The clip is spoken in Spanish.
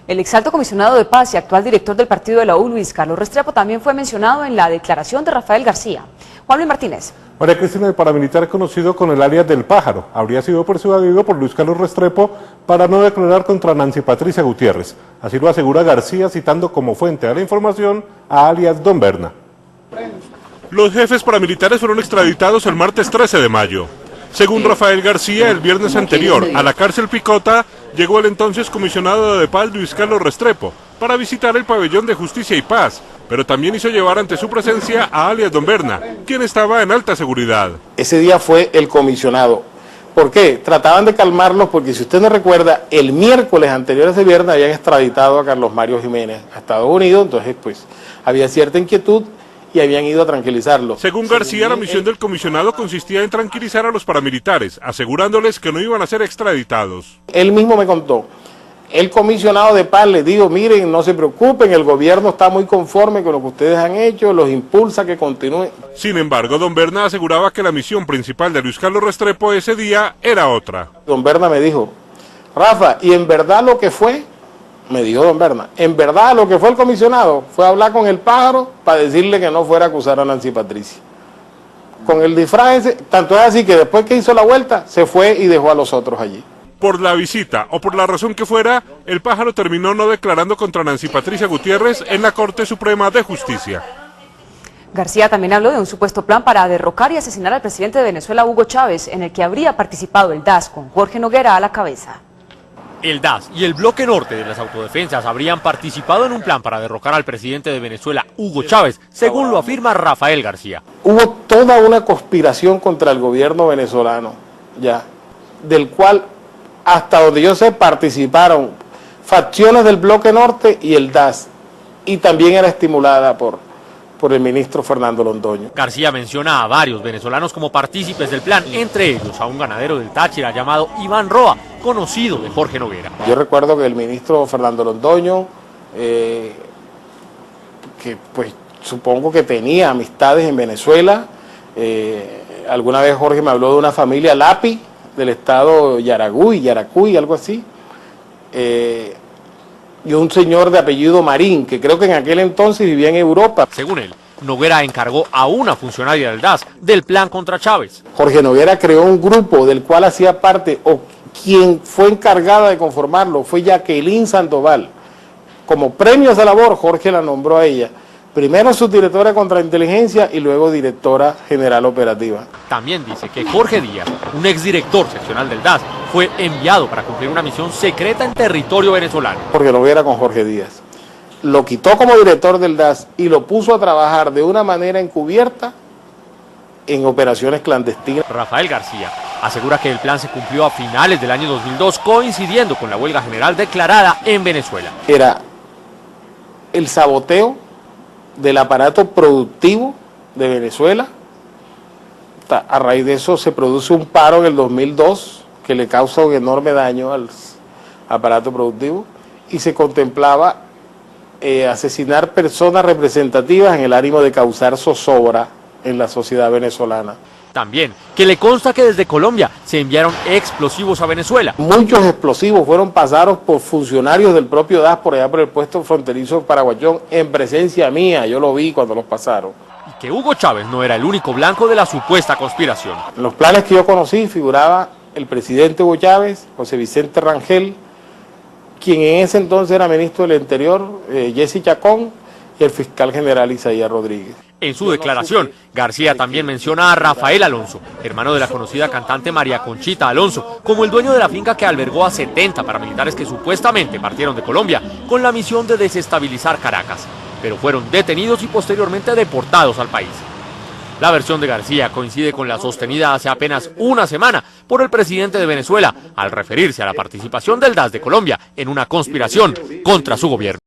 El exalto comisionado de paz y actual director del partido de la U, Luis Carlos Restrepo, también fue mencionado en la declaración de Rafael García. Juan Luis Martínez. María Cristina, el paramilitar conocido con el alias del Pájaro, habría sido persuadido por Luis Carlos Restrepo para no declarar contra Nancy Patricia Gutiérrez. Así lo asegura García, citando como fuente de la información a alias Don Berna. Los jefes paramilitares fueron extraditados el martes 13 de mayo. Según Rafael García, el viernes anterior a la cárcel Picota llegó el entonces comisionado de paz Luis Carlos Restrepo para visitar el pabellón de Justicia y Paz, pero también hizo llevar ante su presencia a alias Don Berna, quien estaba en alta seguridad. Ese día fue el comisionado. ¿Por qué? Trataban de calmarlos porque, si usted no recuerda, el miércoles anterior a ese viernes habían extraditado a Carlos Mario Jiménez a Estados Unidos, entonces pues había cierta inquietud y habían ido a tranquilizarlo. Según García, la misión del comisionado consistía en tranquilizar a los paramilitares, asegurándoles que no iban a ser extraditados. Él mismo me contó, el comisionado de paz les dijo: miren, no se preocupen, el gobierno está muy conforme con lo que ustedes han hecho, los impulsa a que continúen. Sin embargo, Don Berna aseguraba que la misión principal de Luis Carlos Restrepo ese día era otra. Don Berna me dijo: Rafa, y en verdad lo que fue, me dijo Don Berna, en verdad lo que fue el comisionado fue hablar con el Pájaro para decirle que no fuera a acusar a Nancy Patricia. Con el disfraz ese, tanto es así que después que hizo la vuelta, se fue y dejó a los otros allí. Por la visita o por la razón que fuera, el Pájaro terminó no declarando contra Nancy Patricia Gutiérrez en la Corte Suprema de Justicia. García también habló de un supuesto plan para derrocar y asesinar al presidente de Venezuela, Hugo Chávez, en el que habría participado el DAS, con Jorge Noguera a la cabeza. El DAS y el bloque norte de las autodefensas habrían participado en un plan para derrocar al presidente de Venezuela, Hugo Chávez, según lo afirma Rafael García. Hubo toda una conspiración contra el gobierno venezolano, ya, del cual, hasta donde yo sé, participaron facciones del bloque norte y el DAS, y también era estimulada por el ministro Fernando Londoño. García menciona a varios venezolanos como partícipes del plan, entre ellos a un ganadero del Táchira llamado Iván Roa, conocido de Jorge Noguera. Yo recuerdo que el ministro Fernando Londoño, que pues supongo que tenía amistades en Venezuela, alguna vez Jorge me habló de una familia Lapi, del estado Yaracuy, algo así, y un señor de apellido Marín, que creo que en aquel entonces vivía en Europa. Según él, Noguera encargó a una funcionaria del DAS del plan contra Chávez. Jorge Noguera creó un grupo del cual hacía parte, o quien fue encargada de conformarlo fue Jacqueline Sandoval. Como premio a esa labor, Jorge la nombró a ella, primero subdirectora de contrainteligencia y luego directora general operativa. También dice que Jorge Díaz, un exdirector seccional del DAS, fue enviado para cumplir una misión secreta en territorio venezolano. Jorge Noguera con Jorge Díaz lo quitó como director del DAS y lo puso a trabajar de una manera encubierta en operaciones clandestinas. Rafael García asegura que el plan se cumplió a finales del año 2002, coincidiendo con la huelga general declarada en Venezuela. Era el saboteo del aparato productivo de Venezuela. A raíz de eso se produce un paro en el 2002 que le causa un enorme daño al aparato productivo y se contemplaba asesinar personas representativas en el ánimo de causar zozobra en la sociedad venezolana. También que le consta que desde Colombia se enviaron explosivos a Venezuela. Muchos explosivos fueron pasados por funcionarios del propio DAS por allá por el puesto fronterizo Paraguayón en presencia mía, yo lo vi cuando los pasaron. Y que Hugo Chávez no era el único blanco de la supuesta conspiración. En los planes que yo conocí figuraba el presidente Hugo Chávez, José Vicente Rangel, quien en ese entonces era ministro del Interior, Jesse Chacón, y el fiscal general Isaías Rodríguez. En su declaración, García también menciona a Rafael Alonso, hermano de la conocida cantante María Conchita Alonso, como el dueño de la finca que albergó a 70 paramilitares que supuestamente partieron de Colombia con la misión de desestabilizar Caracas, pero fueron detenidos y posteriormente deportados al país. La versión de García coincide con la sostenida hace apenas una semana por el presidente de Venezuela al referirse a la participación del DAS de Colombia en una conspiración contra su gobierno.